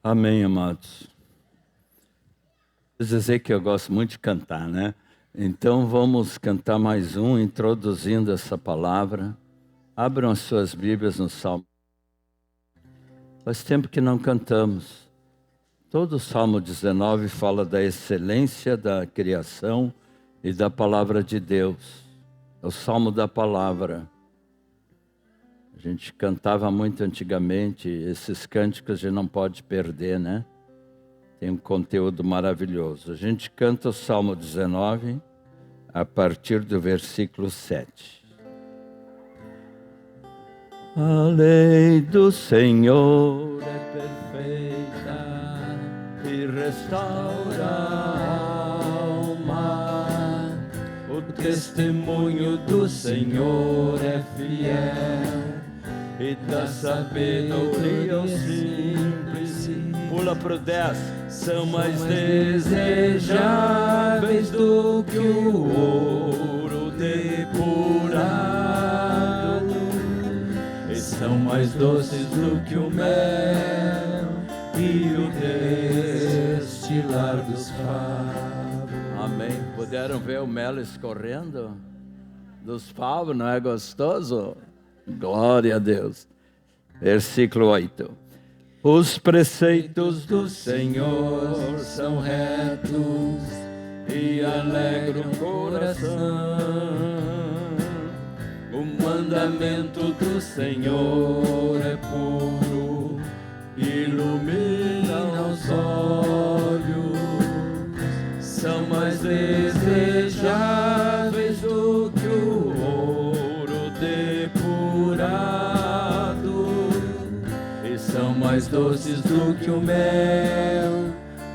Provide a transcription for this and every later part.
Amém, amados. Vou dizer que eu gosto muito de cantar, né? Então vamos cantar mais um, introduzindo essa palavra. Abram as suas Bíblias no Salmo. Faz tempo que não cantamos. Todo o Salmo 19 fala da excelência da criação e da palavra de Deus. É o Salmo da palavra. A gente cantava muito antigamente, esses cânticos a gente não pode perder, né? Tem um conteúdo maravilhoso. A gente canta o Salmo 19 a partir do versículo 7. A lei do Senhor é perfeita e restaura a alma. O testemunho do Senhor é fiel e dá sabedoria aos simples. Pula pro 10. São mais desejáveis do que o ouro depurado, e são mais doces do que o mel e o destilar dos favos. Amém. Puderam ver o mel escorrendo dos favos, não é gostoso? Glória a Deus. Versículo 8. Os preceitos do Senhor são retos e alegram o coração. O mandamento do Senhor é puro, ilumina os olhos. São mais desejáveis do que o ouro depurado, são mais doces do que o mel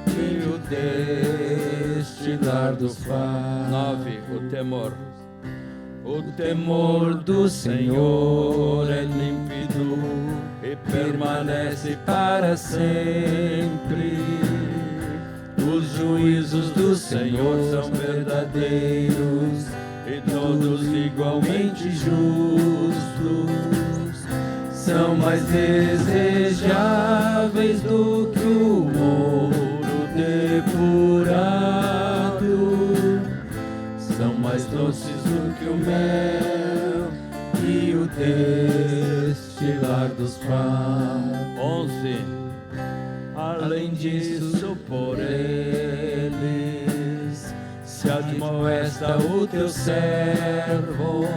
e o destilar dos favos. 9. O temor. O temor do Senhor é límpido e permanece para sempre. Os juízos do Senhor são verdadeiros e todos igualmente justos. São mais desejáveis do que o ouro depurado, são mais doces do que o mel e o destilar dos favos. 11. Além disso, por eles se admoesta o teu servo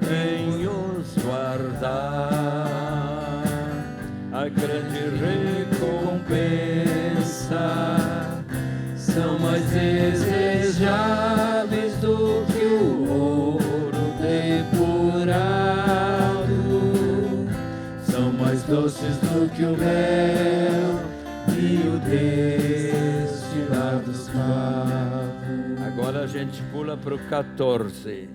em os guardar. A grande recompensa são mais desejáveis do que o ouro depurado, são mais doces do que o mel e o destilar dos favos. Agora a gente pula para o 14.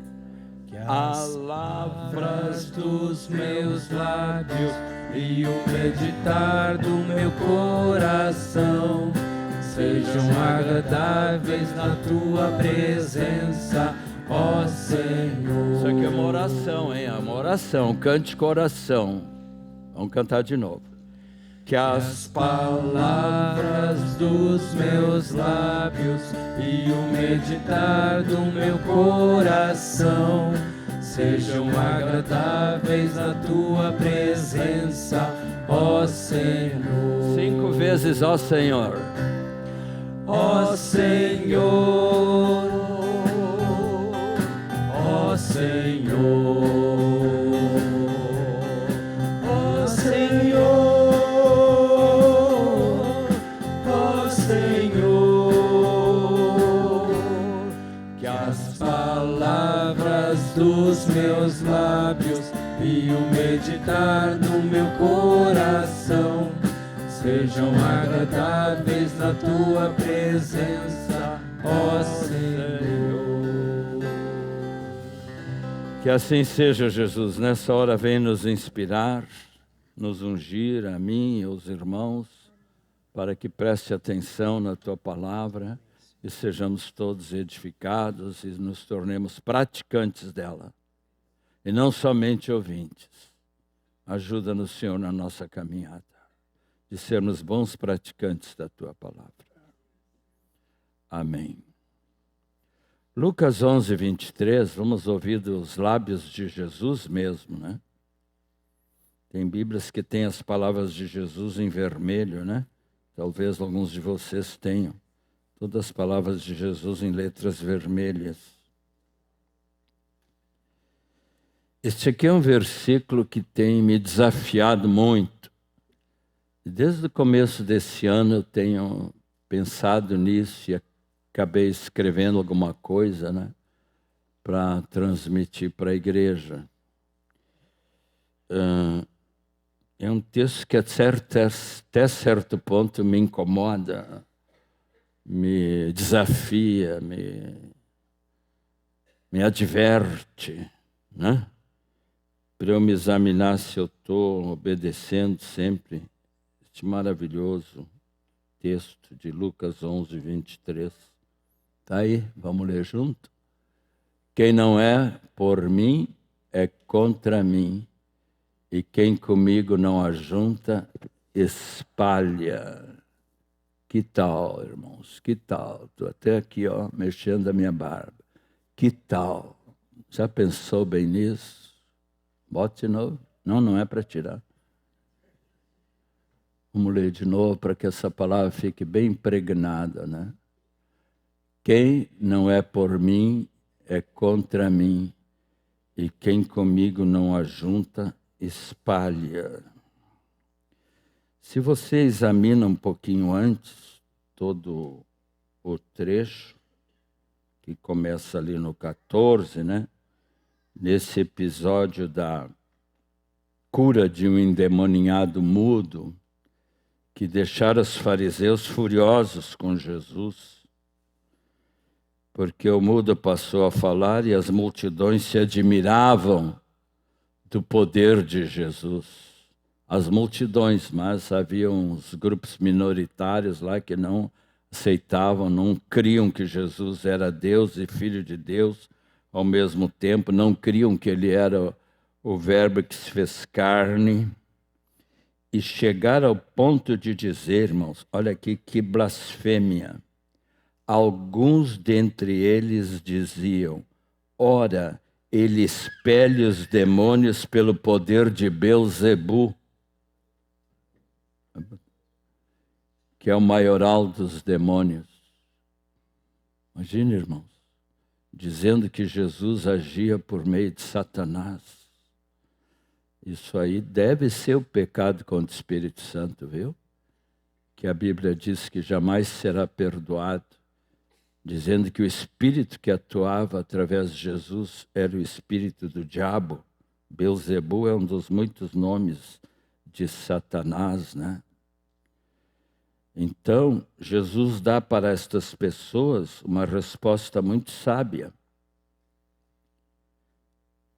Palavras dos meus lábios e o meditar do meu coração sejam agradáveis na tua presença, ó Senhor. Isso aqui é uma oração, hein? É uma oração, cante coração. Vamos cantar de novo. Que as palavras dos meus lábios e o meditar do meu coração sejam agradáveis na tua presença, ó Senhor. 5 vezes, ó Senhor. Ó Senhor, ó Senhor, ó Senhor. Dos meus lábios e o meditar do meu coração sejam agradáveis na tua presença, ó Senhor. Que assim seja, Jesus. Nessa hora vem nos inspirar, nos ungir, a mim e aos irmãos, para que preste atenção na tua palavra e sejamos todos edificados e nos tornemos praticantes dela, e não somente ouvintes. Ajuda-nos, Senhor, na nossa caminhada. de sermos bons praticantes da tua palavra. Amém. Lucas 11, 23, vamos ouvir dos lábios de Jesus mesmo, né? Tem Bíblias que têm as palavras de Jesus em vermelho, né? Talvez alguns de vocês tenham. Todas as palavras de Jesus em letras vermelhas. Este aqui é um versículo que tem me desafiado muito. Desde o começo desse ano eu tenho pensado nisso e acabei escrevendo alguma coisa, né, para transmitir para a igreja. É um texto que até certo ponto me incomoda, me desafia, me adverte, né? Para eu me examinar se eu estou obedecendo sempre este maravilhoso texto de Lucas 11, 23. Está aí, vamos ler junto? Quem não é por mim é contra mim, e quem comigo não ajunta, espalha. Que tal, irmãos? Que tal? Estou até aqui, ó, mexendo a minha barba. Que tal? Já pensou bem nisso? Bote de novo. Não é para tirar. Vamos ler de novo para que essa palavra fique bem impregnada, né? Quem não é por mim é contra mim, e quem comigo não ajunta, espalha. Se você examina um pouquinho antes todo o trecho, que começa ali no 14, né? Nesse episódio da cura de um endemoniado mudo, que deixara os fariseus furiosos com Jesus, porque o mudo passou a falar e as multidões se admiravam do poder de Jesus. As multidões, mas havia uns grupos minoritários lá que não aceitavam, não criam que Jesus era Deus e Filho de Deus ao mesmo tempo, não criam que ele era o Verbo que se fez carne, e chegaram ao ponto de dizer, irmãos, olha aqui que blasfêmia. Alguns dentre eles diziam, ora, ele expele os demônios pelo poder de Belzebu, que é o maioral dos demônios. Imagine, irmãos, dizendo que Jesus agia por meio de Satanás. Isso aí deve ser o pecado contra o Espírito Santo, viu? Que a Bíblia diz que jamais será perdoado, dizendo que o espírito que atuava através de Jesus era o espírito do diabo. Belzebu é um dos muitos nomes de Satanás, né? Então, Jesus dá para estas pessoas uma resposta muito sábia.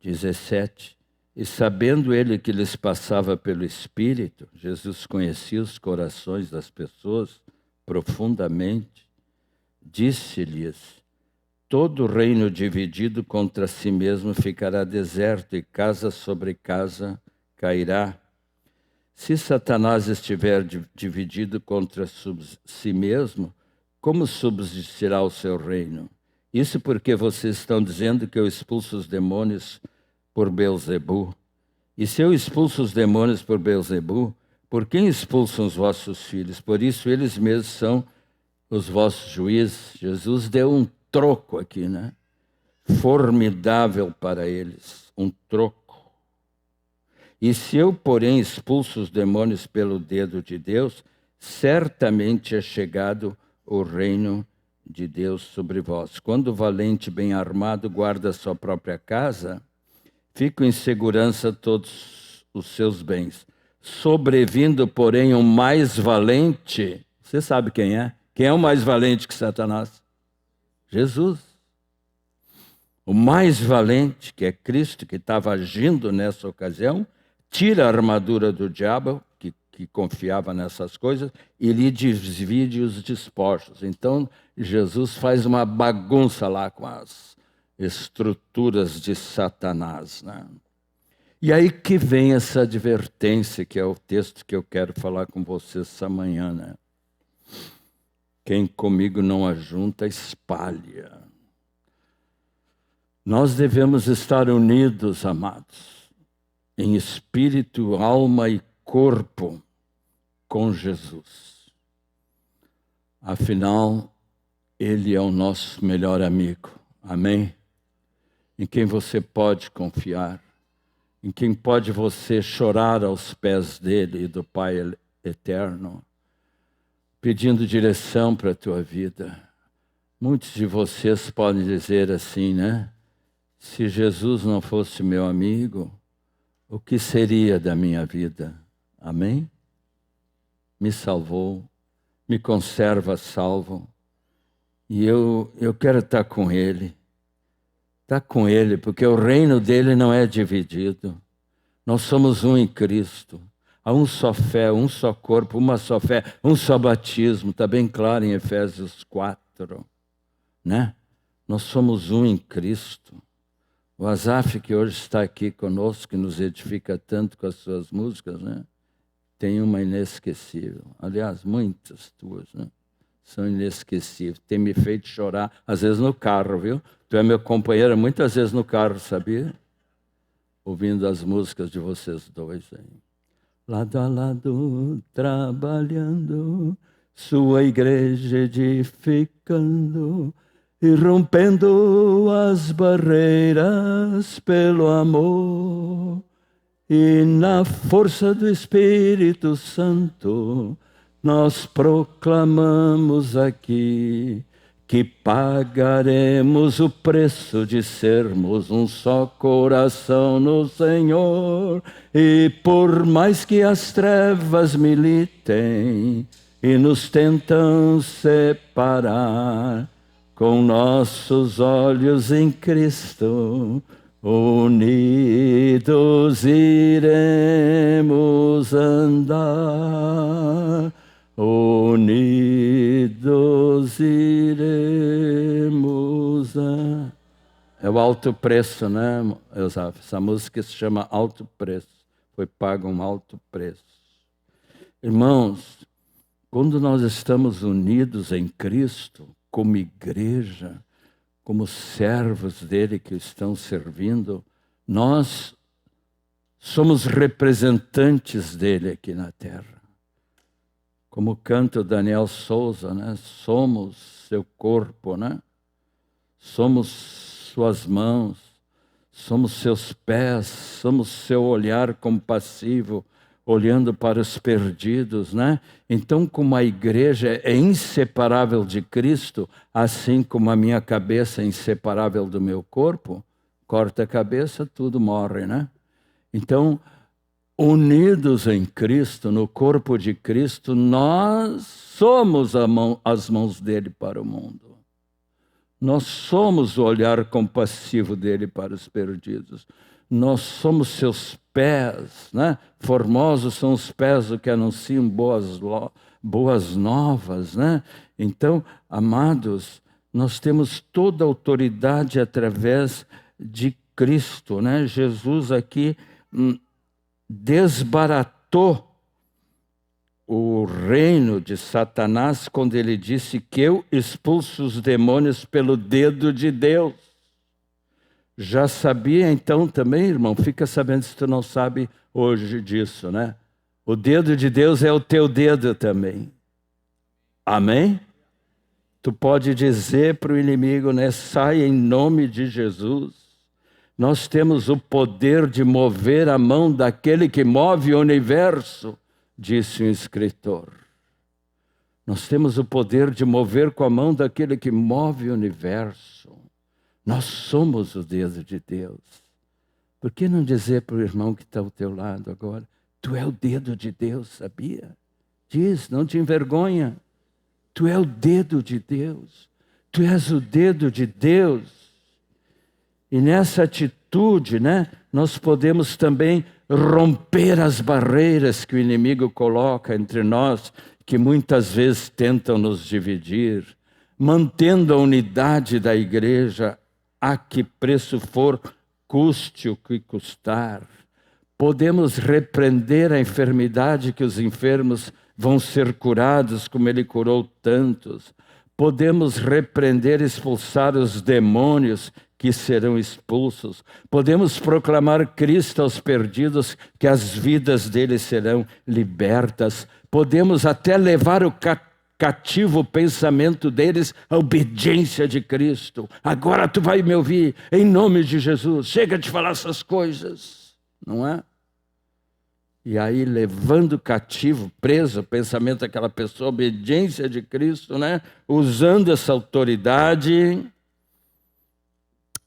17. E sabendo ele que lhes passava pelo Espírito, Jesus conhecia os corações das pessoas profundamente, disse-lhes, todo reino dividido contra si mesmo ficará deserto e casa sobre casa cairá. Se Satanás estiver dividido contra si mesmo, como subsistirá o seu reino? Isso porque vocês estão dizendo que eu expulso os demônios por Belzebu. E se eu expulso os demônios por Belzebu, por quem expulsam os vossos filhos? Por isso eles mesmos são os vossos juízes. Jesus deu um troco aqui, né? Formidável para eles, um troco. E se eu, porém, expulso os demônios pelo dedo de Deus, certamente é chegado o reino de Deus sobre vós. Quando o valente bem armado guarda a sua própria casa, ficam em segurança todos os seus bens. Sobrevindo, porém, um mais valente, você sabe quem é? Quem é o mais valente que Satanás? Jesus. O mais valente, que é Cristo, que estava agindo nessa ocasião, tira a armadura do diabo, que confiava nessas coisas, e lhe divide os despojos. Então, Jesus faz uma bagunça lá com as estruturas de Satanás, né? E aí que vem essa advertência, que é o texto que eu quero falar com vocês essa manhã, né? Quem comigo não ajunta, espalha. Nós devemos estar unidos, amados, em espírito, alma e corpo com Jesus. Afinal, Ele é o nosso melhor amigo. Amém? Em quem você pode confiar, em quem pode você chorar aos pés dele e do Pai eterno, pedindo direção para a tua vida. Muitos de vocês podem dizer assim, né? Se Jesus não fosse meu amigo, o que seria da minha vida? Amém? Me salvou, me conserva salvo, e eu quero estar com Ele. Estar com Ele, porque o reino dele não é dividido. Nós somos um em Cristo. Há um só fé, um só corpo, uma só fé, um só batismo. Está bem claro em Efésios 4, né? Nós somos um em Cristo. O Asaf, que hoje está aqui conosco, que nos edifica tanto com as suas músicas, né? Tem uma inesquecível. Aliás, muitas tuas, né? São inesquecíveis. Tem me feito chorar, às vezes no carro, viu? Tu é meu companheiro muitas vezes no carro, sabia? Ouvindo as músicas de vocês dois aí. Lado a lado, trabalhando, sua igreja edificando e rompendo as barreiras pelo amor. E na força do Espírito Santo, nós proclamamos aqui que pagaremos o preço de sermos um só coração no Senhor. E por mais que as trevas militem e nos tentam separar, com nossos olhos em Cristo, unidos iremos andar, unidos iremos andar. É o alto preço, né, Eusaf? Essa música se chama Alto Preço. Foi pago um alto preço. Irmãos, quando nós estamos unidos em Cristo, como igreja, como servos dele que estão servindo, nós somos representantes dele aqui na terra. Como canta o Daniel Souza, né? Somos seu corpo, né? Somos suas mãos, somos seus pés, somos seu olhar compassivo, olhando para os perdidos, né? Então, como a igreja é inseparável de Cristo, assim como a minha cabeça é inseparável do meu corpo, corta a cabeça, tudo morre, né? Então, unidos em Cristo, no corpo de Cristo, nós somos as mãos dele para o mundo. Nós somos o olhar compassivo dele para os perdidos. Nós somos seus pés, né? Formosos são os pés do que anunciam boas novas, né? Então, amados, nós temos toda a autoridade através de Cristo, né? Jesus aqui desbaratou o reino de Satanás quando ele disse que eu expulso os demônios pelo dedo de Deus. Já sabia então também, irmão? Fica sabendo se tu não sabe hoje disso, né? O dedo de Deus é o teu dedo também. Amém? Tu pode dizer para o inimigo, né? Sai em nome de Jesus. Nós temos o poder de mover a mão daquele que move o universo, disse um escritor. Nós temos o poder de mover com a mão daquele que move o universo. Nós somos o dedo de Deus. Por que não dizer para o irmão que está ao teu lado agora, tu é o dedo de Deus, sabia? Diz, não te envergonha. Tu é o dedo de Deus. Tu és o dedo de Deus. E nessa atitude, né, nós podemos também romper as barreiras que o inimigo coloca entre nós, que muitas vezes tentam nos dividir, mantendo a unidade da igreja, a que preço for, custe o que custar, Podemos repreender a enfermidade, que os enfermos vão ser curados, como Ele curou tantos. Podemos repreender e expulsar os demônios, que serão expulsos. Podemos proclamar Cristo aos perdidos, que as vidas deles serão libertas. Podemos até levar o cativo pensamento deles à obediência de Cristo. Agora tu vai me ouvir, em nome de Jesus. Chega de falar essas coisas, não é? E aí, levando cativo, preso o pensamento daquela pessoa, a obediência de Cristo, né? Usando essa autoridade,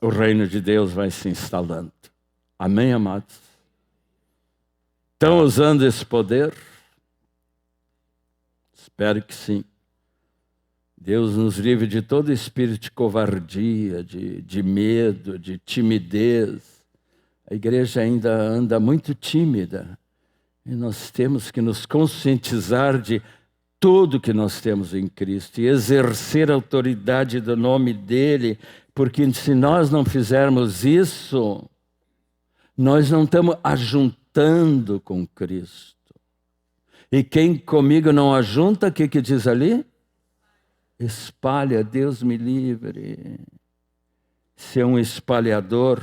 o reino de Deus vai se instalando. Amém, amados? Estão usando esse poder? Espero que sim. Deus nos livre de todo espírito de covardia, de medo, de timidez. A igreja ainda anda muito tímida. E nós temos que nos conscientizar de tudo que nós temos em Cristo e exercer a autoridade do nome dEle, porque se nós não fizermos isso, nós não estamos ajuntando com Cristo. E quem comigo não ajunta, o que diz ali? Espalha, Deus me livre. Ser um espalhador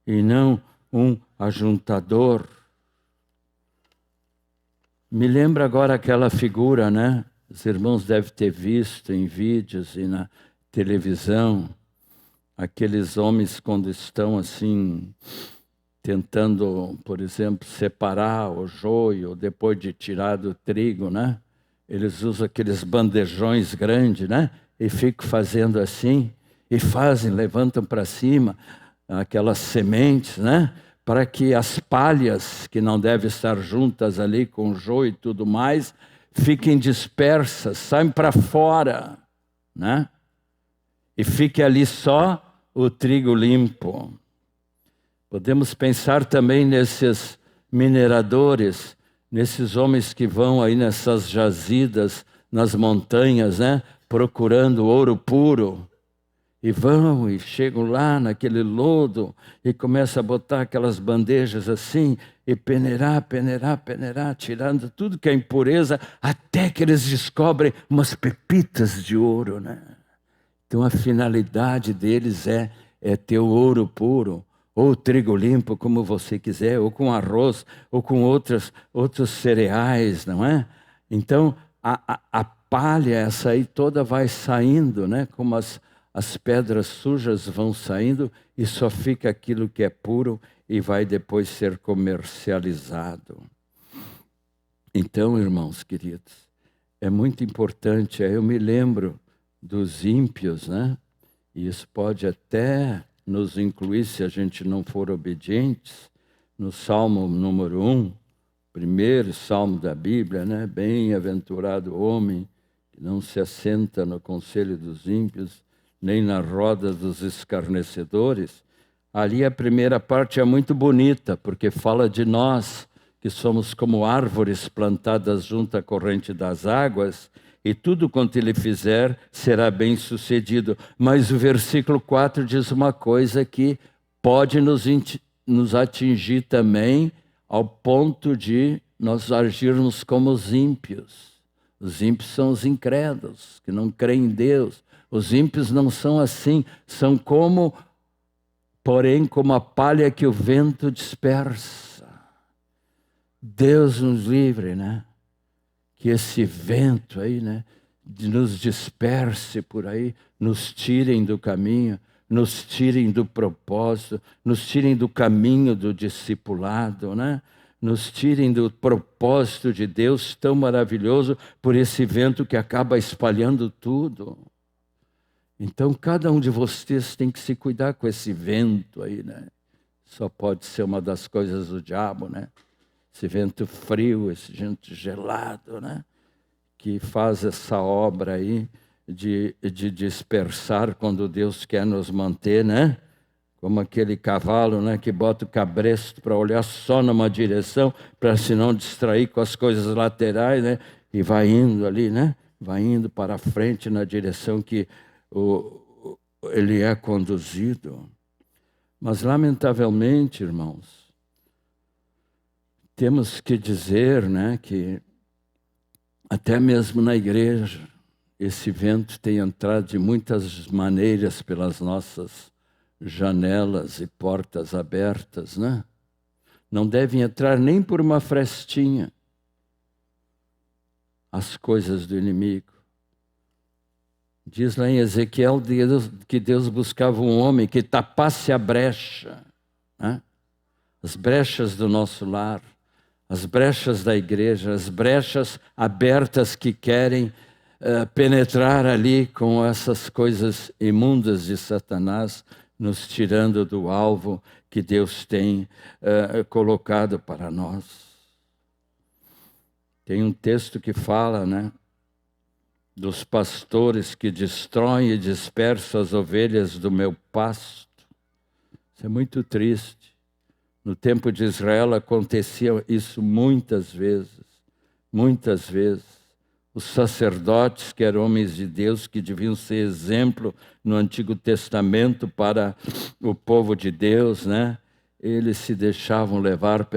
e não um ajuntador. Me lembra agora aquela figura, né? Os irmãos devem ter visto em vídeos e na televisão, aqueles homens quando estão assim, tentando, por exemplo, separar o joio depois de tirar do trigo, né? Eles usam aqueles bandejões grandes, né? E ficam fazendo assim, e fazem, levantam para cima aquelas sementes, né? Para que as palhas, que não devem estar juntas ali com o joio e tudo mais, fiquem dispersas, saem para fora, né? E fique ali só o trigo limpo. Podemos pensar também nesses mineradores, nesses homens que vão aí nessas jazidas, nas montanhas, né? Procurando ouro puro. E vão e chegam lá naquele lodo e começam a botar aquelas bandejas assim e peneirar, tirando tudo que é impureza, até que eles descobrem umas pepitas de ouro, né? Então a finalidade deles é ter o ouro puro, ou trigo limpo, como você quiser, ou com arroz, ou com outros cereais, não é? Então a palha, essa aí toda vai saindo, né? Como as pedras sujas vão saindo e só fica aquilo que é puro e vai depois ser comercializado. Então, irmãos queridos, é muito importante. Eu me lembro dos ímpios, né? E isso pode até nos incluir se a gente não for obedientes. No Salmo número 1, primeiro salmo da Bíblia, né? Bem-aventurado o homem que não se assenta no conselho dos ímpios, nem na roda dos escarnecedores. Ali a primeira parte é muito bonita, porque fala de nós, que somos como árvores plantadas junto à corrente das águas, e tudo quanto ele fizer será bem sucedido. Mas o versículo 4 diz uma coisa que pode nos atingir também, ao ponto de nós agirmos como os ímpios. Os ímpios são os incrédulos, que não creem em Deus. Os ímpios não são assim, são como a palha que o vento dispersa. Deus nos livre, né? Que esse vento aí, né, nos disperse por aí, nos tirem do caminho, nos tirem do propósito, nos tirem do caminho do discipulado, né? Nos tirem do propósito de Deus tão maravilhoso por esse vento que acaba espalhando tudo. Então, cada um de vocês tem que se cuidar com esse vento aí, né? Só pode ser uma das coisas do diabo, né? Esse vento frio, esse vento gelado, né? Que faz essa obra aí de dispersar quando Deus quer nos manter, né? Como aquele cavalo, né? Que bota o cabresto para olhar só numa direção, para se não distrair com as coisas laterais, né? E vai indo ali, né? Vai indo para frente na direção que ele é conduzido. Mas, lamentavelmente, irmãos, temos que dizer, né, que até mesmo na igreja, esse vento tem entrado de muitas maneiras pelas nossas janelas e portas abertas, né? Não devem entrar nem por uma frestinha as coisas do inimigo. Diz lá em Ezequiel que Deus buscava um homem que tapasse a brecha, né? As brechas do nosso lar, as brechas da igreja, as brechas abertas que querem penetrar ali com essas coisas imundas de Satanás, nos tirando do alvo que Deus tem colocado para nós. Tem um texto que fala, né, dos pastores que destroem e dispersam as ovelhas do meu pasto. Isso é muito triste. No tempo de Israel acontecia isso muitas vezes, muitas vezes. Os sacerdotes, que eram homens de Deus, que deviam ser exemplo no Antigo Testamento para o povo de Deus, né? Eles se deixavam levar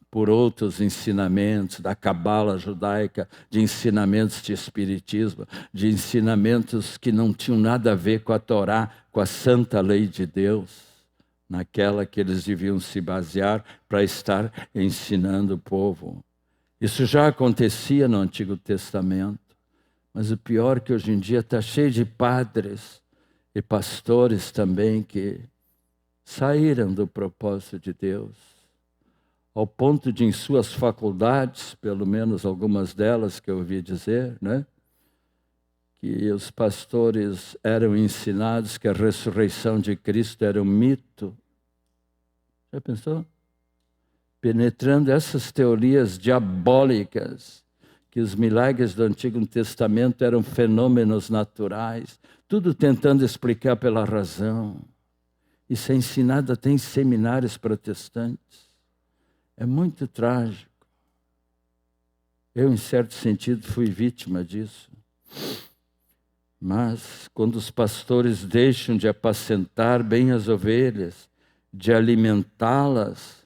por outros ensinamentos da cabala judaica, de ensinamentos de espiritismo, de ensinamentos que não tinham nada a ver com a Torá, com a santa lei de Deus, naquela que eles deviam se basear para estar ensinando o povo. Isso já acontecia no Antigo Testamento, mas o pior é que hoje em dia está cheio de padres e pastores também que saíram do propósito de Deus, ao ponto de, em suas faculdades, pelo menos algumas delas que eu ouvi dizer, né, que os pastores eram ensinados que a ressurreição de Cristo era um mito. Já pensou? Penetrando essas teorias diabólicas, que os milagres do Antigo Testamento eram fenômenos naturais, tudo tentando explicar pela razão. Isso é ensinado até em seminários protestantes. É muito trágico. Eu, em certo sentido, fui vítima disso. Mas, quando os pastores deixam de apacentar bem as ovelhas, de alimentá-las,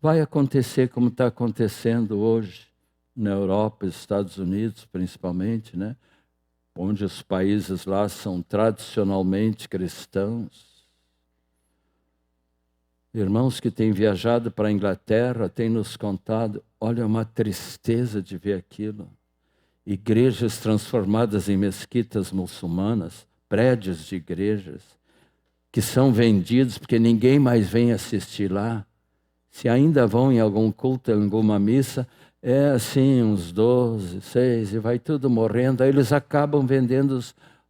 vai acontecer como está acontecendo hoje na Europa, Estados Unidos principalmente, né? Onde os países lá são tradicionalmente cristãos. Irmãos que têm viajado para a Inglaterra têm nos contado, olha, uma tristeza de ver aquilo. Igrejas transformadas em mesquitas muçulmanas, prédios de igrejas, que são vendidos porque ninguém mais vem assistir lá. Se ainda vão em algum culto, em alguma missa, é assim, uns 12, 6, e vai tudo morrendo. Aí eles acabam vendendo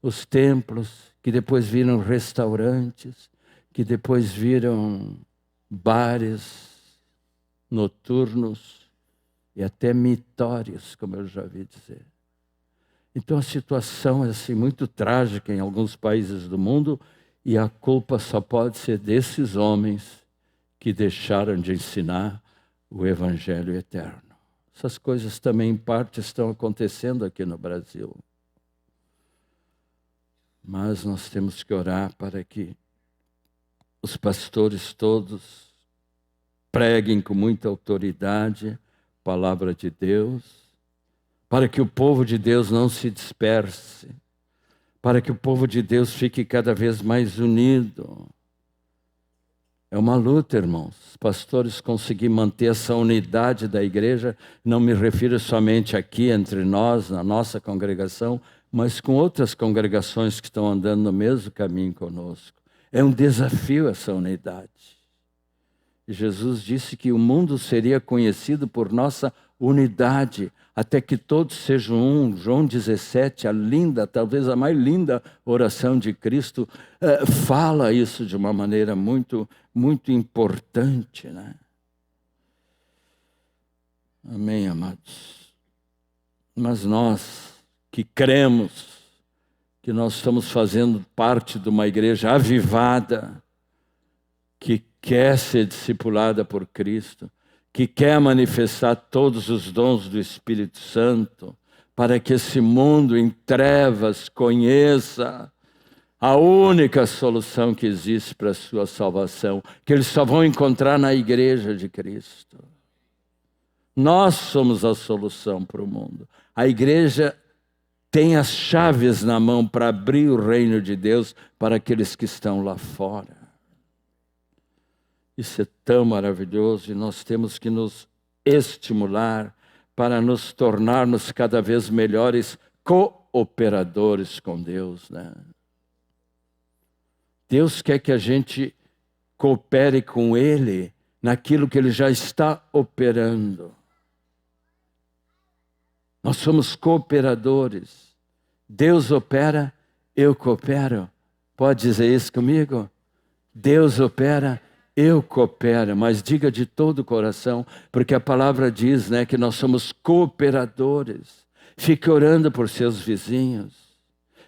os templos, que depois viram restaurantes, que depois viram bares noturnos e até mitórios, como eu já vi dizer. Então a situação é assim, muito trágica em alguns países do mundo, e a culpa só pode ser desses homens que deixaram de ensinar o Evangelho eterno. Essas coisas também, em parte, estão acontecendo aqui no Brasil. Mas nós temos que orar para que os pastores todos preguem com muita autoridade a palavra de Deus, para que o povo de Deus não se disperse, para que o povo de Deus fique cada vez mais unido. É uma luta, irmãos. Os pastores conseguir manter essa unidade da igreja, não me refiro somente aqui entre nós, na nossa congregação, mas com outras congregações que estão andando no mesmo caminho conosco. É um desafio essa unidade. E Jesus disse que o mundo seria conhecido por nossa unidade, até que todos sejam um. João 17, a linda, talvez a mais linda oração de Cristo, fala isso de uma maneira muito, muito importante, né? Amém, amados? Mas nós que cremos que nós estamos fazendo parte de uma igreja avivada, que quer ser discipulada por Cristo, que quer manifestar todos os dons do Espírito Santo, para que esse mundo em trevas conheça a única solução que existe para a sua salvação, que eles só vão encontrar na igreja de Cristo. Nós somos a solução para o mundo. A igreja tem as chaves na mão para abrir o reino de Deus para aqueles que estão lá fora. Isso é tão maravilhoso e nós temos que nos estimular para nos tornarmos cada vez melhores cooperadores com Deus, né? Deus quer que a gente coopere com Ele naquilo que Ele já está operando. Nós somos cooperadores. Deus opera, eu coopero. Pode dizer isso comigo? Deus opera, eu coopero. Mas diga de todo o coração, porque a palavra diz, né, que nós somos cooperadores. Fique orando por seus vizinhos.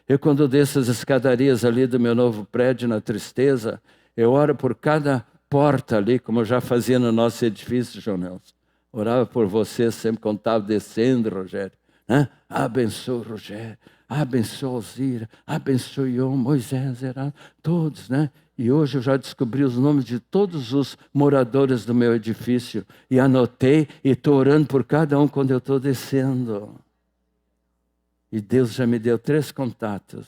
Eu, quando desço as escadarias ali do meu novo prédio, na Tristeza, eu oro por cada porta ali, como eu já fazia no nosso edifício, João Nelson. Orava por você sempre quando estava descendo, Rogério. Né? Abençoa o Rogério, abençoa Alzira, abençoe Ion, Moisés, Heraldo, todos, né? E hoje eu já descobri os nomes de todos os moradores do meu edifício. E anotei e estou orando por cada um quando eu estou descendo. E Deus já me deu 3 contatos.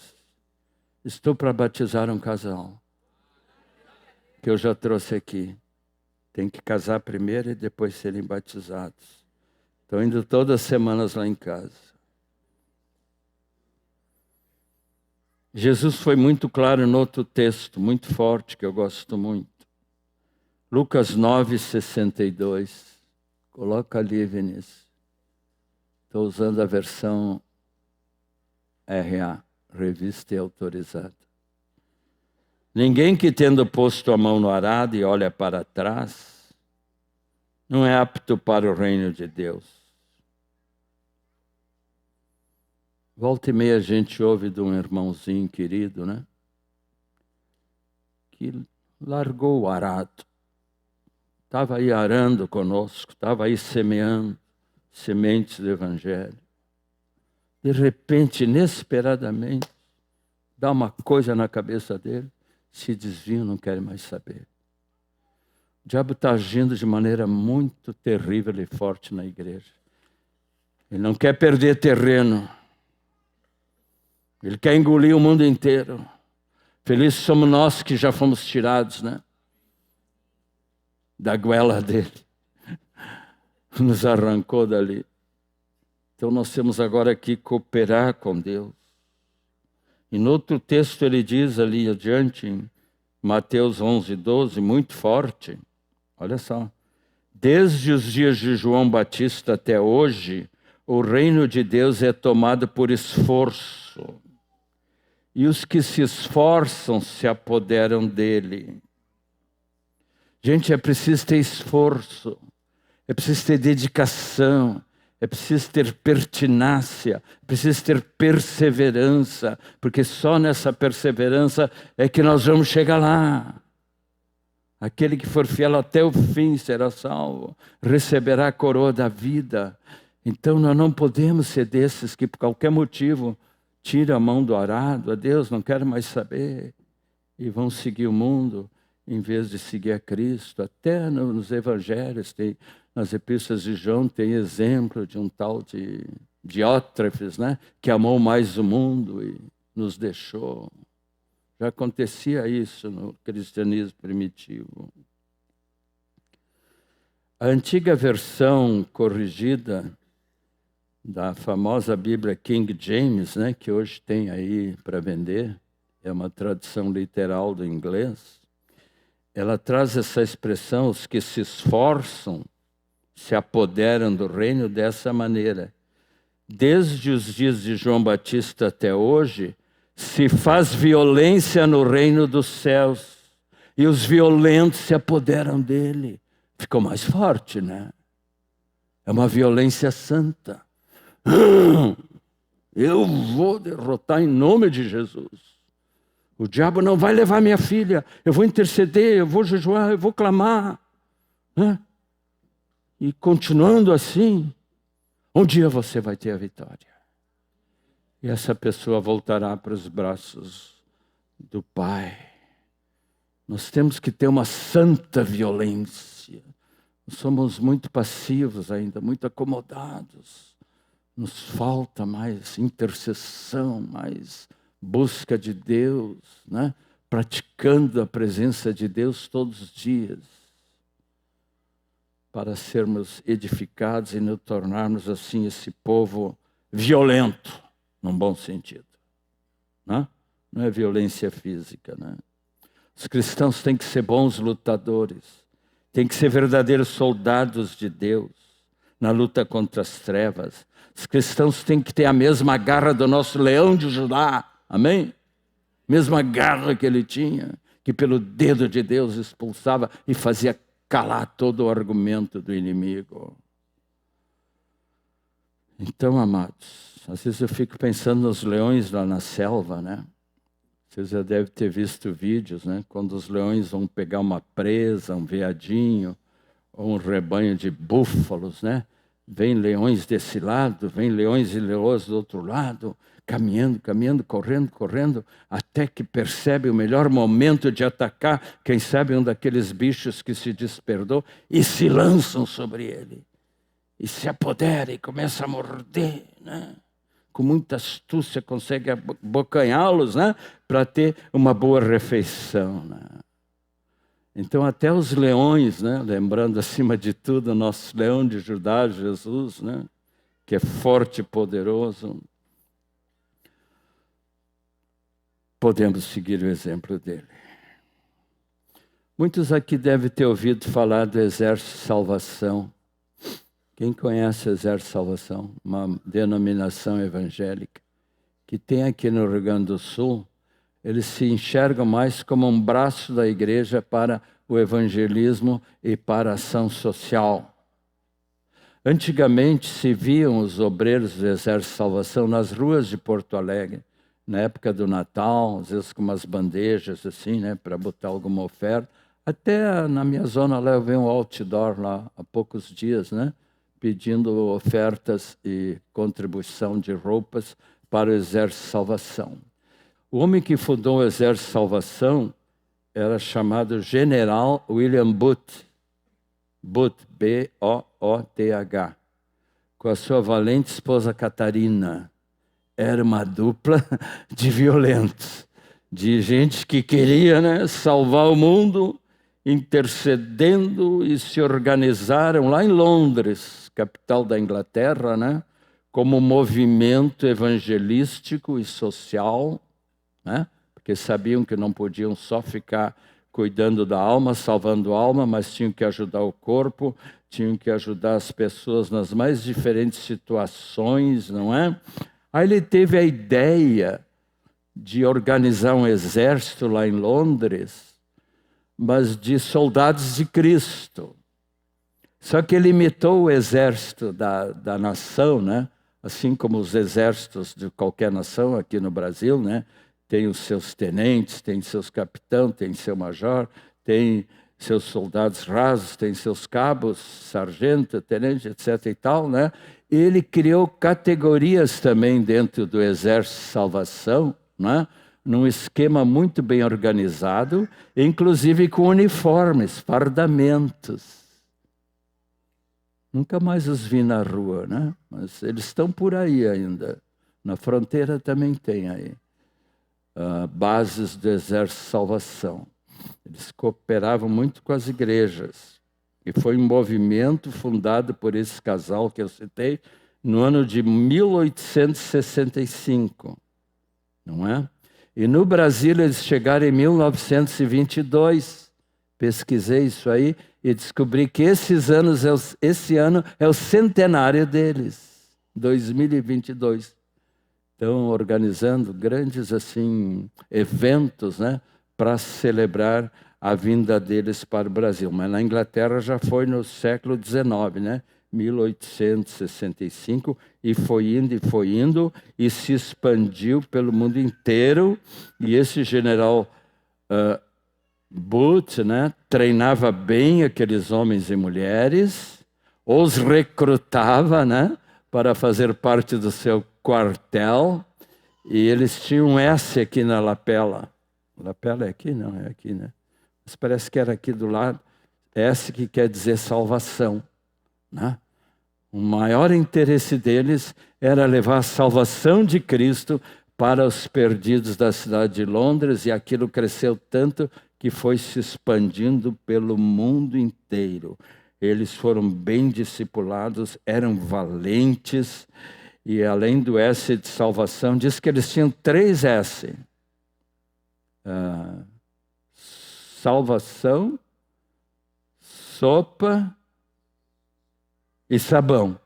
Estou para batizar um casal, que eu já trouxe aqui. Tem que casar primeiro e depois serem batizados. Estou indo todas as semanas lá em casa. Jesus foi muito claro no outro texto, muito forte, que eu gosto muito. Lucas 9:62. Coloca ali, Vinícius. Estou usando a versão RA, Revista e Autorizada. Ninguém que, tendo posto a mão no arado e olha para trás, não é apto para o reino de Deus. Volta e meia a gente ouve de um irmãozinho querido, né? Que largou o arado. Estava aí arando conosco, estava aí semeando sementes do Evangelho. De repente, inesperadamente, dá uma coisa na cabeça dele, se desvia, não quer mais saber. O diabo está agindo de maneira muito terrível e forte na igreja. Ele não quer perder terreno. Ele quer engolir o mundo inteiro. Felizes somos nós que já fomos tirados, né? Da goela dele. Nos arrancou dali. Então nós temos agora que cooperar com Deus. E no outro texto ele diz ali adiante, em Mateus 11:12, muito forte. Olha só. Desde os dias de João Batista até hoje, o reino de Deus é tomado por esforço. E os que se esforçam se apoderam dele. Gente, é preciso ter esforço. É preciso ter dedicação. É preciso ter pertinácia, é preciso ter perseverança, porque só nessa perseverança é que nós vamos chegar lá. Aquele que for fiel até o fim será salvo, receberá a coroa da vida. Então nós não podemos ser desses que por qualquer motivo tiram a mão do arado, a Deus não quero mais saber, e vão seguir o mundo em vez de seguir a Cristo. Até nos evangelhos tem... Nas epístolas de João tem exemplo de um tal de Diótrefes, né? Que amou mais o mundo e nos deixou. Já acontecia isso no cristianismo primitivo. A antiga versão corrigida da famosa Bíblia King James, né? Que hoje tem aí para vender, é uma tradução literal do inglês. Ela traz essa expressão, os que se esforçam se apoderam do reino dessa maneira. Desde os dias de João Batista até hoje, se faz violência no reino dos céus, e os violentos se apoderam dele. Ficou mais forte, né? É uma violência santa. Eu vou derrotar em nome de Jesus. O diabo não vai levar minha filha. Eu vou interceder, eu vou jejuar, eu vou clamar. E continuando assim, um dia você vai ter a vitória. E essa pessoa voltará para os braços do Pai. Nós temos que ter uma santa violência. Somos muito passivos ainda, muito acomodados. Nos falta mais intercessão, mais busca de Deus, né? Praticando a presença de Deus todos os dias, para sermos edificados e nos tornarmos assim esse povo violento, num bom sentido. Né? Não é violência física, né? Os cristãos têm que ser bons lutadores, têm que ser verdadeiros soldados de Deus na luta contra as trevas. Os cristãos têm que ter a mesma garra do nosso leão de Judá, amém? Mesma garra que ele tinha, que pelo dedo de Deus expulsava e fazia calar todo o argumento do inimigo. Então, amados, às vezes eu fico pensando nos leões lá na selva, né? Vocês já devem ter visto vídeos, né? Quando os leões vão pegar uma presa, um veadinho, ou um rebanho de búfalos, né? Vem leões desse lado, vem leões e leões do outro lado, caminhando, caminhando, correndo, correndo, até que percebe o melhor momento de atacar, quem sabe um daqueles bichos que se despertou, e se lançam sobre ele. E se apodera e começa a morder, né? Com muita astúcia consegue abocanhá-los, né? Para ter uma boa refeição, né? Então até os leões, né? Lembrando acima de tudo o nosso leão de Judá, Jesus, né? Que é forte e poderoso, podemos seguir o exemplo dele. Muitos aqui devem ter ouvido falar do Exército de Salvação. Quem conhece o Exército de Salvação? Uma denominação evangélica que tem aqui no Rio Grande do Sul. Eles se enxergam mais como um braço da igreja para o evangelismo e para a ação social. Antigamente se viam os obreiros do Exército de Salvação nas ruas de Porto Alegre, na época do Natal, às vezes com umas bandejas assim, né, para botar alguma oferta. Até na minha zona lá eu vi um outdoor lá há poucos dias, né, pedindo ofertas e contribuição de roupas para o Exército de Salvação. O homem que fundou o Exército de Salvação era chamado General William Booth, B-O-O-T-H, com a sua valente esposa Catarina. Era uma dupla de violentos, de gente que queria, né, salvar o mundo, intercedendo, e se organizaram lá em Londres, capital da Inglaterra, né, como movimento evangelístico e social, né, porque sabiam que não podiam só ficar cuidando da alma, salvando a alma, mas tinham que ajudar o corpo, tinham que ajudar as pessoas nas mais diferentes situações, não é? Aí ele teve a ideia de organizar um exército lá em Londres, mas de soldados de Cristo. Só que ele imitou o exército da nação, né? Assim como os exércitos de qualquer nação aqui no Brasil, né? Tem os seus tenentes, tem seus capitães, tem seu major, tem seus soldados rasos, tem seus cabos, sargento, tenente, etc. e tal, né? Ele criou categorias também dentro do Exército de Salvação, né? Num esquema muito bem organizado, inclusive com uniformes, fardamentos. Nunca mais os vi na rua, né? Mas eles estão por aí ainda. Na fronteira também tem aí bases do Exército de Salvação. Eles cooperavam muito com as igrejas. E foi um movimento fundado por esse casal que eu citei no ano de 1865, não é? E no Brasil eles chegaram em 1922. Pesquisei isso aí e descobri que esse ano é o centenário deles, 2022. Estão organizando grandes assim eventos, né, para celebrar a vinda deles para o Brasil. Mas na Inglaterra já foi no século XIX, né, 1865, e foi indo, e se expandiu pelo mundo inteiro. E esse general Booth, né, treinava bem aqueles homens e mulheres, os recrutava, né, para fazer parte do seu quartel, e eles tinham um S aqui na lapela. Lapela é aqui? Não, é aqui, né? Mas parece que era aqui do lado. S, que quer dizer salvação, né? O maior interesse deles era levar a salvação de Cristo para os perdidos da cidade de Londres, e aquilo cresceu tanto que foi se expandindo pelo mundo inteiro. Eles foram bem discipulados, eram valentes, e além do S de salvação, diz que eles tinham 3 S. Salvação, sopa e sabão.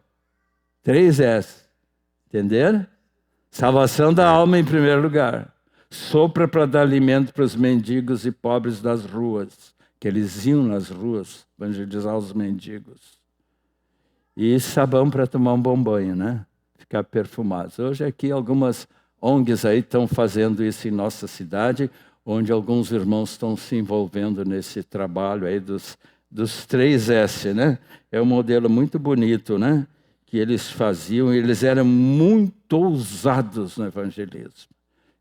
3 S. Entenderam? Salvação da alma em primeiro lugar. Sopa para dar alimento para os mendigos e pobres das ruas, que eles iam nas ruas evangelizar os mendigos. E sabão para tomar um bom banho, né? Ficar perfumados. Hoje aqui algumas ONGs aí estão fazendo isso em nossa cidade, onde alguns irmãos estão se envolvendo nesse trabalho aí dos 3 S, né? É um modelo muito bonito, né? Que eles faziam, eles eram muito ousados no evangelismo.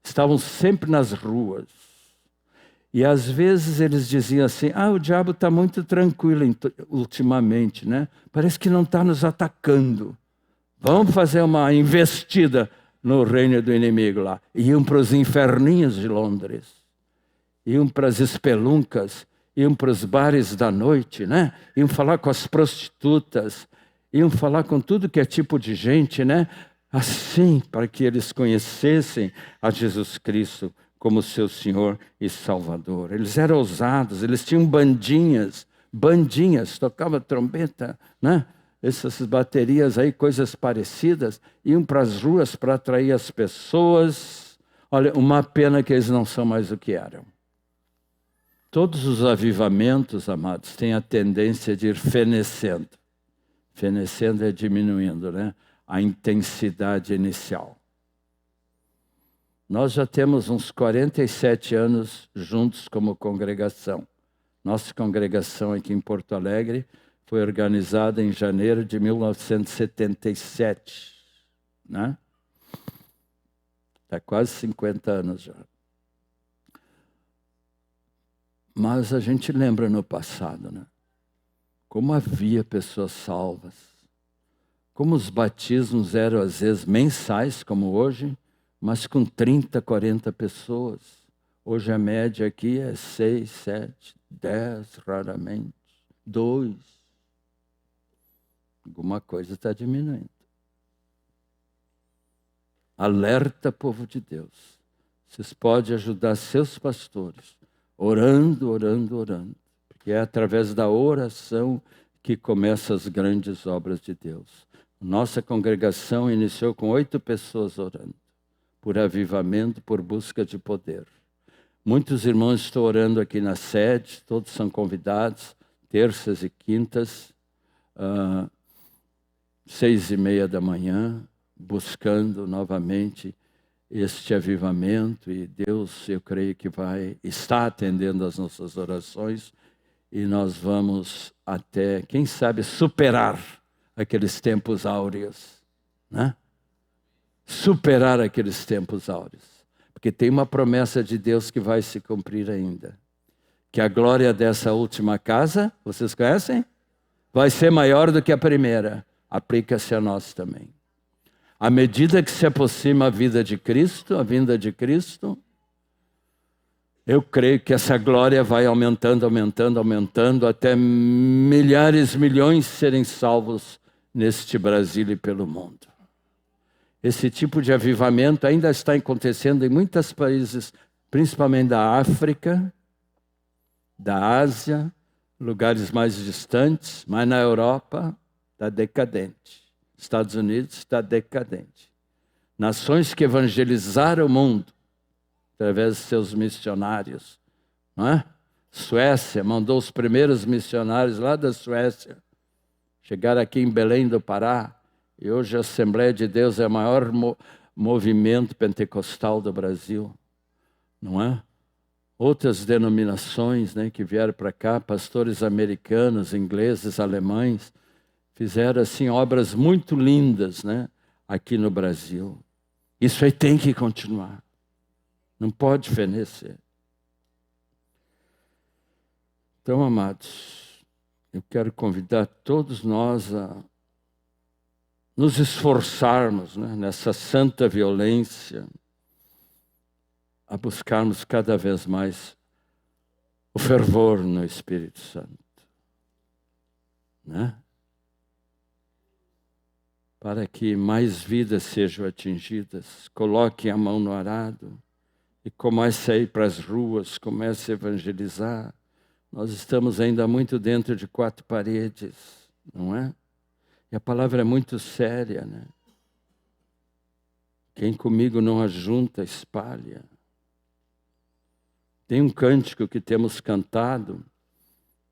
Estavam sempre nas ruas. E às vezes eles diziam assim, o diabo está muito tranquilo ultimamente, né? Parece que não está nos atacando. Vamos fazer uma investida no reino do inimigo lá. Iam para os inferninhos de Londres. Iam para as espeluncas, iam para os bares da noite, né? Iam falar com as prostitutas, iam falar com tudo que é tipo de gente, né? Assim, para que eles conhecessem a Jesus Cristo como seu Senhor e Salvador. Eles eram ousados, eles tinham bandinhas, tocavam trombeta, né? Essas baterias aí, coisas parecidas, iam para as ruas para atrair as pessoas. Olha, uma pena que eles não são mais o que eram. Todos os avivamentos, amados, têm a tendência de ir fenecendo. Fenecendo é diminuindo, né? A intensidade inicial. Nós já temos uns 47 anos juntos como congregação. Nossa congregação aqui em Porto Alegre foi organizada em janeiro de 1977, né? Está quase 50 anos já. Mas a gente lembra no passado, né? Como havia pessoas salvas. Como os batismos eram, às vezes, mensais, como hoje, mas com 30, 40 pessoas. Hoje a média aqui é 6, 7, 10, raramente. 2. Alguma coisa está diminuindo. Alerta, povo de Deus. Vocês podem ajudar seus pastores, orando. Porque é através da oração que começam as grandes obras de Deus. Nossa congregação iniciou com 8 pessoas orando, por avivamento, por busca de poder. Muitos irmãos estão orando aqui na sede, todos são convidados, terças e quintas, 6:30 da manhã, buscando novamente este avivamento, e Deus, eu creio que está atendendo as nossas orações, e nós vamos até, quem sabe, superar aqueles tempos áureos, né? Superar aqueles tempos áureos, porque tem uma promessa de Deus que vai se cumprir ainda, que a glória dessa última casa, vocês conhecem? Vai ser maior do que a primeira. Aplica-se a nós também. À medida que se aproxima a vinda de Cristo, eu creio que essa glória vai aumentando, até milhares, milhões serem salvos neste Brasil e pelo mundo. Esse tipo de avivamento ainda está acontecendo em muitos países, principalmente da África, da Ásia, lugares mais distantes, mas na Europa está decadente. Estados Unidos está decadente. Nações que evangelizaram o mundo através de seus missionários, não é? Suécia mandou os primeiros missionários lá da Suécia, chegaram aqui em Belém do Pará, e hoje a Assembleia de Deus é o maior movimento pentecostal do Brasil, não é? Outras denominações, né, que vieram para cá, pastores americanos, ingleses, alemães, fizeram assim obras muito lindas, né, aqui no Brasil. Isso aí tem que continuar. Não pode fenecer. Então, amados, eu quero convidar todos nós a nos esforçarmos, né, nessa santa violência, a buscarmos cada vez mais o fervor no Espírito Santo, né? Para que mais vidas sejam atingidas. Coloque a mão no arado e comece a ir para as ruas, comece a evangelizar. Nós estamos ainda muito dentro de 4 paredes, não é? E a palavra é muito séria, né? Quem comigo não ajunta, espalha. Tem um cântico que temos cantado,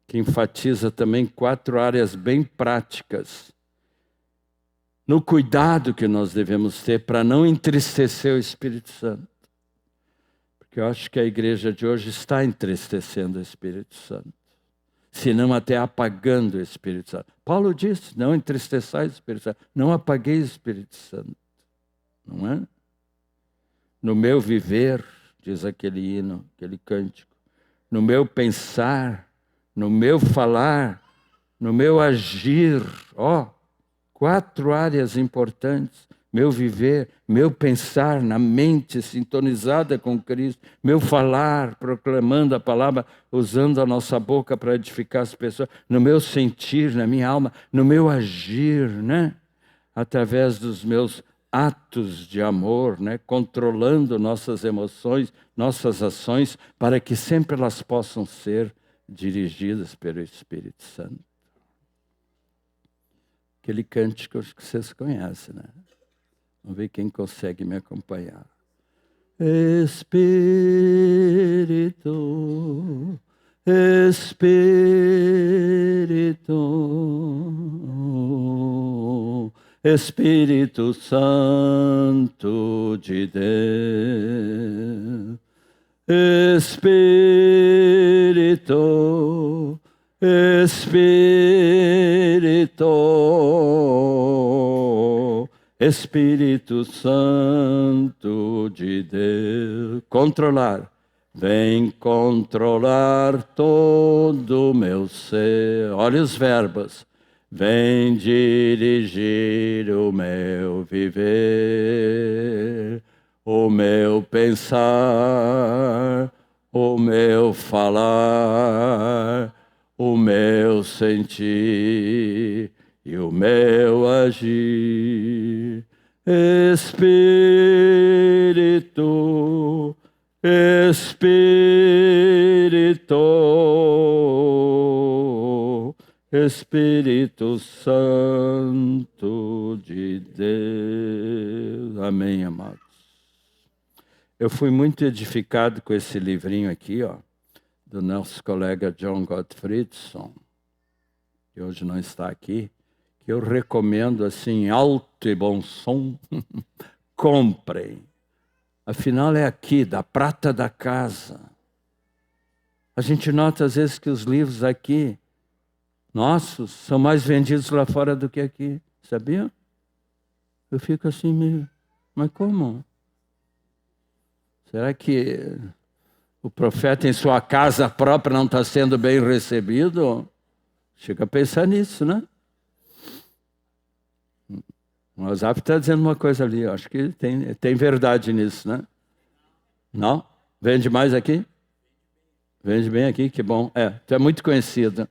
que enfatiza também 4 áreas bem práticas, no cuidado que nós devemos ter para não entristecer o Espírito Santo. Porque eu acho que a igreja de hoje está entristecendo o Espírito Santo, se não até apagando o Espírito Santo. Paulo disse, não entristeçais o Espírito Santo, não apagueis o Espírito Santo, não é? No meu viver, diz aquele hino, aquele cântico, no meu pensar, no meu falar, no meu agir, 4 áreas importantes, meu viver, meu pensar na mente sintonizada com Cristo, meu falar, proclamando a palavra, usando a nossa boca para edificar as pessoas, no meu sentir, na minha alma, no meu agir, né? Através dos meus atos de amor, né? Controlando nossas emoções, nossas ações, para que sempre elas possam ser dirigidas pelo Espírito Santo. Aquele cântico que vocês conhecem, né? Vamos ver quem consegue me acompanhar. Espírito, Espírito, Espírito Santo de Deus, Espírito, Espírito, Espírito Santo de Deus, controlar, vem controlar todo o meu ser. Olha os verbos. Vem dirigir o meu viver, o meu pensar, o meu falar, o meu sentir e o meu agir. Espírito, Espírito, Espírito Santo de Deus. Amém, amados. Eu fui muito edificado com esse livrinho aqui, do nosso colega John Gottfriedson, que hoje não está aqui, que eu recomendo assim, alto e bom som. Comprem. Afinal é aqui, da prata da casa. A gente nota às vezes que os livros aqui, nossos, são mais vendidos lá fora do que aqui. Sabia? Eu fico assim meio, mas como? Será que o profeta em sua casa própria não está sendo bem recebido? Chega a pensar nisso, né? O WhatsApp está dizendo uma coisa ali, acho que tem verdade nisso, né? Não? Vende mais aqui? Vende bem aqui, que bom. Tu é muito conhecido.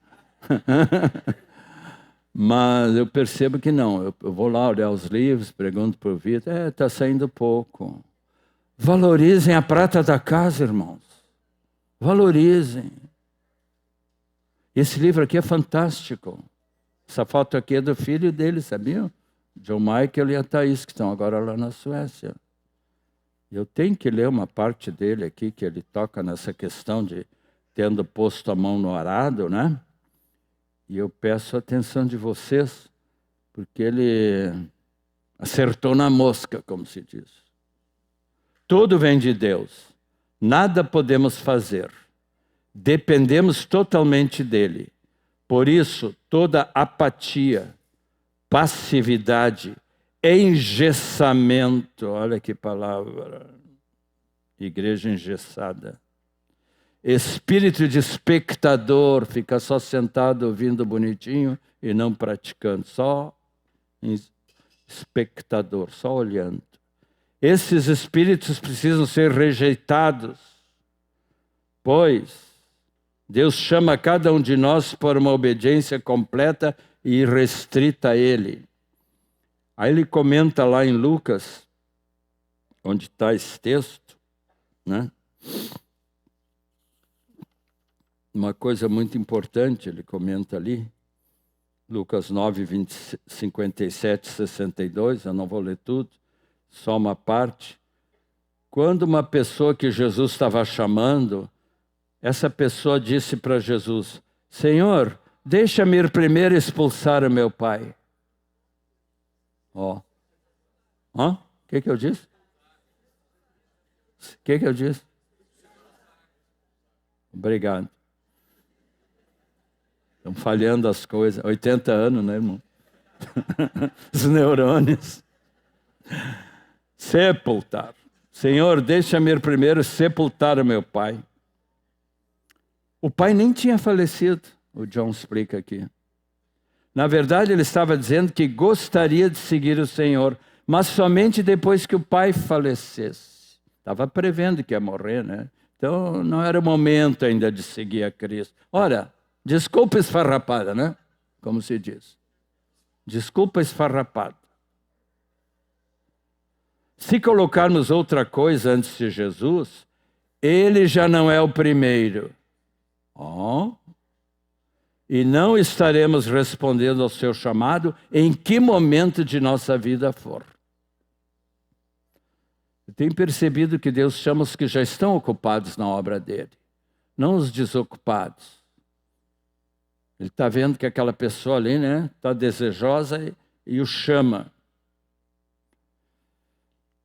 Mas eu percebo que não. Eu vou lá olhar os livros, pergunto para o Vitor, está saindo pouco. Valorizem a prata da casa, irmãos. Valorizem. Esse livro aqui é fantástico. Essa foto aqui é do filho dele, sabiam? John Michael e a Thaís, que estão agora lá na Suécia. Eu tenho que ler uma parte dele aqui, que ele toca nessa questão de tendo posto a mão no arado, né? E eu peço a atenção de vocês, porque ele acertou na mosca, como se diz. Tudo vem de Deus. Nada podemos fazer. Dependemos totalmente dele. Por isso, toda apatia, passividade, engessamento, olha que palavra, igreja engessada, Espírito de espectador, fica só sentado ouvindo bonitinho e não praticando, só espectador, só olhando. Esses espíritos precisam ser rejeitados, pois Deus chama cada um de nós para uma obediência completa e irrestrita a Ele. Aí ele comenta lá em Lucas, onde está esse texto, né? Uma coisa muito importante, ele comenta ali, Lucas 9, 57, 62, eu não vou ler tudo, só uma parte. Quando uma pessoa que Jesus estava chamando, essa pessoa disse para Jesus, Senhor, deixa-me ir primeiro expulsar o meu pai. Ó. O que eu disse? O que eu disse? Obrigado. Estão falhando as coisas. 80 anos, né, irmão? Os neurônios. Sepultar. Senhor, deixa-me ir primeiro sepultar o meu pai. O pai nem tinha falecido, o John explica aqui. Na verdade, ele estava dizendo que gostaria de seguir o Senhor, mas somente depois que o pai falecesse. Estava prevendo que ia morrer, né? Então, não era o momento ainda de seguir a Cristo. Ora, desculpa esfarrapada, né? Como se diz. Desculpa esfarrapada. Se colocarmos outra coisa antes de Jesus, ele já não é o primeiro. E não estaremos respondendo ao seu chamado em que momento de nossa vida for. Eu tenho percebido que Deus chama os que já estão ocupados na obra dele, não os desocupados. Ele está vendo que aquela pessoa ali, né, está desejosa e o chama.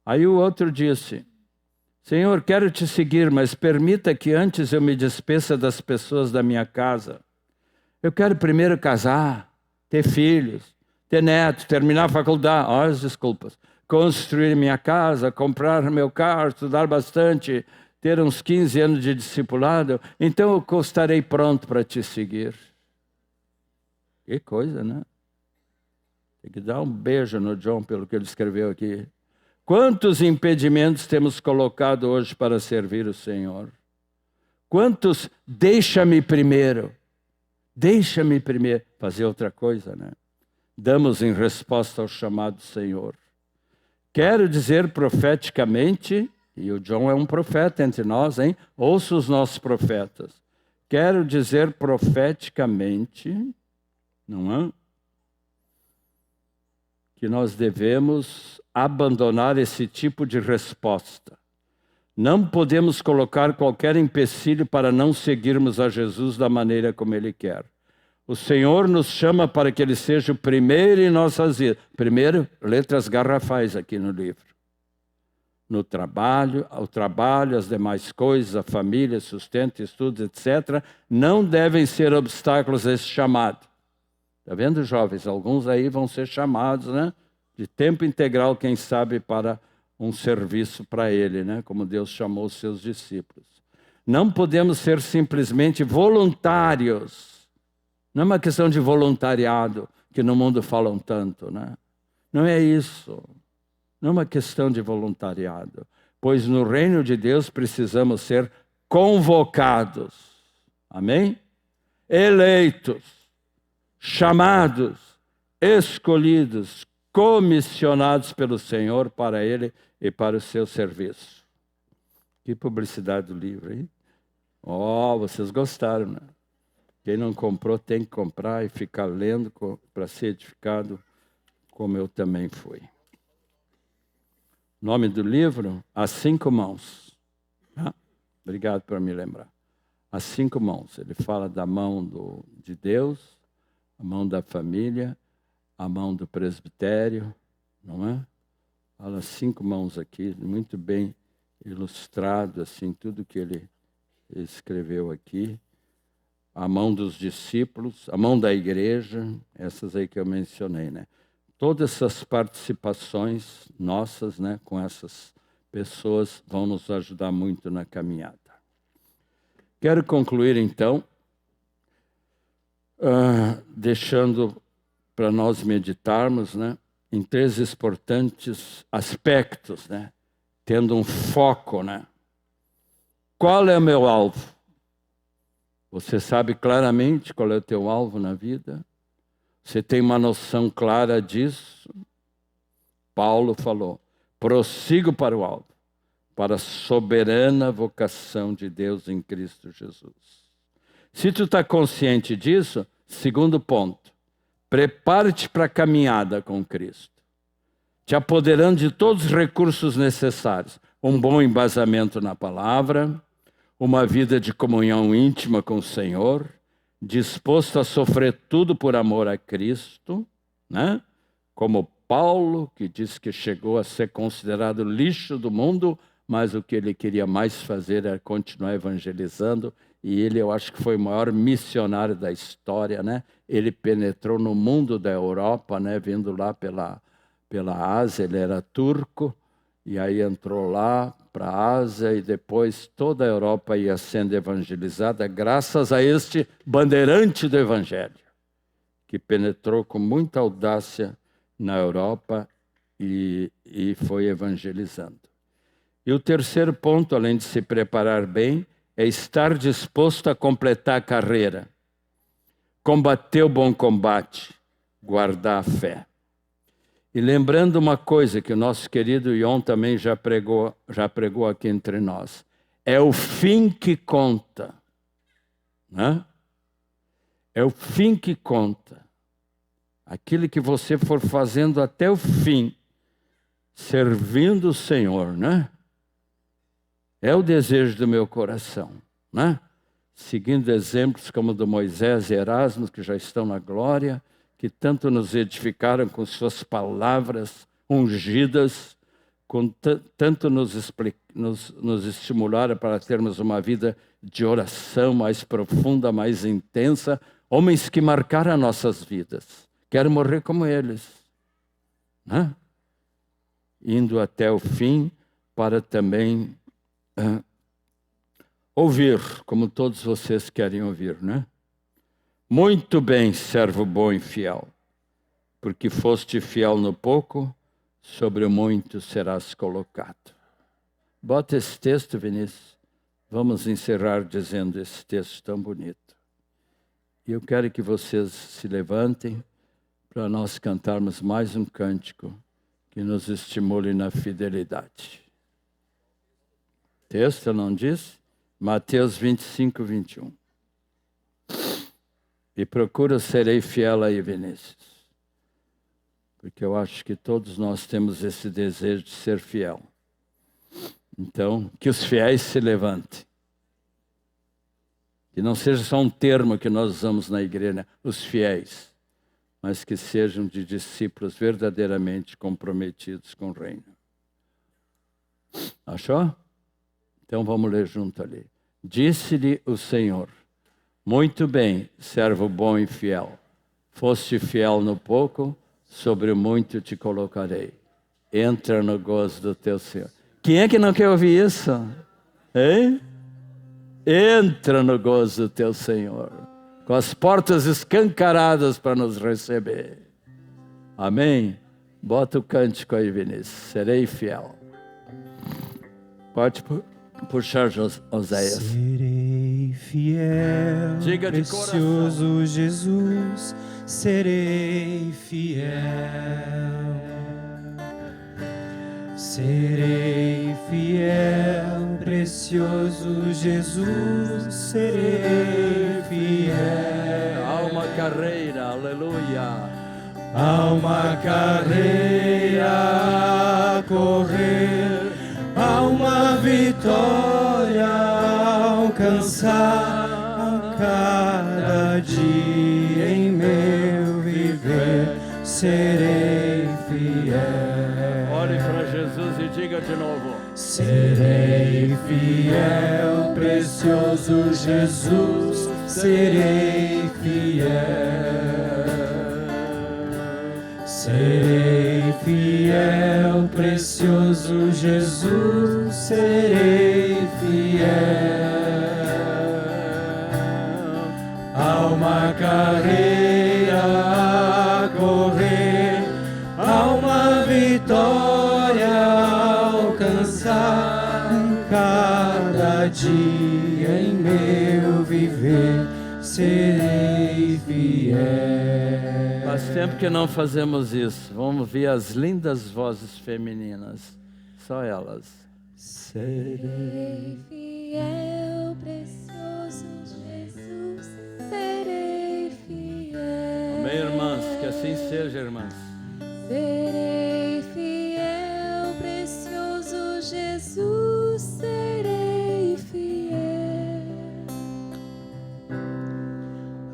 Aí o outro disse, Senhor, quero te seguir, mas permita que antes eu me despeça das pessoas da minha casa. Eu quero primeiro casar, ter filhos, ter netos, terminar a faculdade, olha as desculpas, construir minha casa, comprar meu carro, estudar bastante, ter uns 15 anos de discipulado, então eu estarei pronto para te seguir. Que coisa, né? Tem que dar um beijo no John pelo que ele escreveu aqui. Quantos impedimentos temos colocado hoje para servir o Senhor? Quantos deixa-me primeiro fazer outra coisa, né? Damos em resposta ao chamado do Senhor. Quero dizer profeticamente, e o John é um profeta entre nós, hein? Ouça os nossos profetas. Quero dizer profeticamente, não é? Que nós devemos abandonar esse tipo de resposta. Não podemos colocar qualquer empecilho para não seguirmos a Jesus da maneira como Ele quer. O Senhor nos chama para que Ele seja o primeiro em nossas vidas. Primeiro, letras garrafais aqui no livro. No trabalho, ao trabalho, as demais coisas, a família, sustento, estudos, etc., não devem ser obstáculos a esse chamado. Está vendo, jovens? Alguns aí vão ser chamados, né? De tempo integral, quem sabe, para um serviço para Ele, né? Como Deus chamou os seus discípulos. Não podemos ser simplesmente voluntários. Não é uma questão de voluntariado, que no mundo falam tanto, né? Não é isso. Não é uma questão de voluntariado. Pois no reino de Deus precisamos ser convocados. Amém? Eleitos, chamados, escolhidos, comissionados pelo Senhor para Ele e para o seu serviço. Que publicidade do livro, hein? Vocês gostaram, né? Quem não comprou tem que comprar e ficar lendo para ser edificado, como eu também fui. Nome do livro? As 5 Mãos. Obrigado por me lembrar. As 5 mãos. Ele fala da mão de Deus, a mão da família, a mão do presbitério, não é? Fala 5 mãos aqui, muito bem ilustrado, assim, tudo que ele escreveu aqui. A mão dos discípulos, a mão da igreja, essas aí que eu mencionei, né? Todas essas participações nossas, né, com essas pessoas, vão nos ajudar muito na caminhada. Quero concluir, então, deixando para nós meditarmos, né, em 3 importantes aspectos, né, tendo um foco, né? Qual é o meu alvo? Você sabe claramente qual é o teu alvo na vida? Você tem uma noção clara disso? Paulo falou, prossigo para o alvo, para a soberana vocação de Deus em Cristo Jesus. Se tu está consciente disso, segundo ponto, prepare-te para a caminhada com Cristo, te apoderando de todos os recursos necessários, um bom embasamento na palavra, uma vida de comunhão íntima com o Senhor, disposto a sofrer tudo por amor a Cristo, né? Como Paulo, que diz que chegou a ser considerado lixo do mundo, mas o que ele queria mais fazer era continuar evangelizando, e ele, eu acho que foi o maior missionário da história, né? Ele penetrou no mundo da Europa, né? Vindo lá pela Ásia, ele era turco, e aí entrou lá para a Ásia, e depois toda a Europa ia sendo evangelizada, graças a este bandeirante do Evangelho, que penetrou com muita audácia na Europa e foi evangelizando. E o terceiro ponto, além de se preparar bem, é estar disposto a completar a carreira, combater o bom combate, guardar a fé. E lembrando uma coisa que o nosso querido Ion também já pregou aqui entre nós, é o fim que conta, né? É o fim que conta. Aquilo que você for fazendo até o fim, servindo o Senhor, né? É o desejo do meu coração, né? Seguindo exemplos como o do Moisés e Erasmo, que já estão na glória, que tanto nos edificaram com suas palavras ungidas, tanto nos estimularam para termos uma vida de oração mais profunda, mais intensa, homens que marcaram nossas vidas. Quero morrer como eles, né? Indo até o fim para também ouvir, como todos vocês querem ouvir, né? Muito bem, servo bom e fiel, porque foste fiel no pouco, sobre o muito serás colocado. Bota esse texto, Vinícius. Vamos encerrar dizendo esse texto tão bonito. E eu quero que vocês se levantem para nós cantarmos mais um cântico que nos estimule na fidelidade. Texto não diz? Mateus 25, 21. E procura serei fiel aí, Vinícius. Porque eu acho que todos nós temos esse desejo de ser fiel. Então, que os fiéis se levantem. Que não seja só um termo que nós usamos na igreja, né? Os fiéis. Mas que sejam de discípulos verdadeiramente comprometidos com o reino. Achou? Então vamos ler junto ali. Disse-lhe o Senhor, muito bem, servo bom e fiel. Foste fiel no pouco, sobre o muito te colocarei. Entra no gozo do teu Senhor. Quem é que não quer ouvir isso? Hein? Entra no gozo do teu Senhor, com as portas escancaradas para nos receber. Amém? Bota o cântico aí, Vinícius. Serei fiel. Pode puxar, Oséias. Serei fiel, Diga de precioso coração. Jesus, serei fiel. Serei fiel, precioso Jesus, serei fiel. Há uma carreira, aleluia. Há uma carreira a correr, há uma vitória a alcançar a cada dia em meu viver. Serei fiel. Olhe para Jesus e diga de novo. Serei fiel, precioso Jesus, serei fiel. Serei fiel, precioso Jesus, serei fiel. uma carreira a correr, há uma vitória a alcançar. Cada dia em meu viver serei fiel. Faz tempo que não fazemos isso. Vamos ver as lindas vozes femininas. Só elas. Serei fiel, precioso Jesus, serei fiel. Amém, irmãs? Que assim seja, irmãs. Serei fiel, precioso Jesus, serei fiel.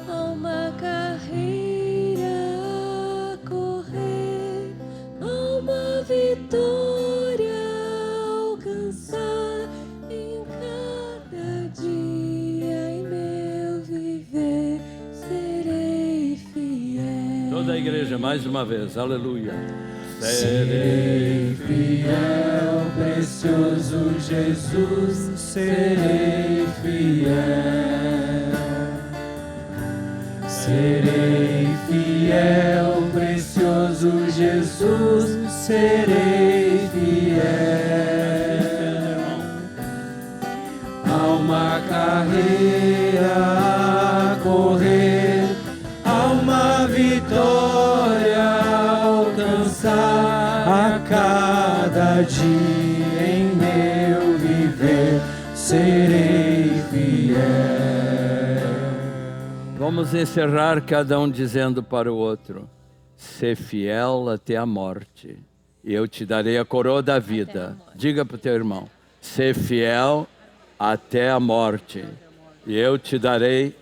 Há uma carreira a correr, há uma vitória a alcançar. Em cada dia em meu viver serei fiel. Toda a igreja, mais uma vez. Aleluia. Serei fiel, precioso Jesus, serei fiel. Serei fiel, precioso Jesus, serei fiel. Há uma carreira a correr, há uma vitória a alcançar. A cada dia em meu viver serei fiel. Vamos encerrar cada um dizendo para o outro: ser fiel até a morte, e eu te darei a coroa da vida. Diga para o teu irmão: ser fiel até a morte, e eu te darei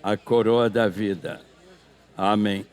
a coroa da vida. Amém.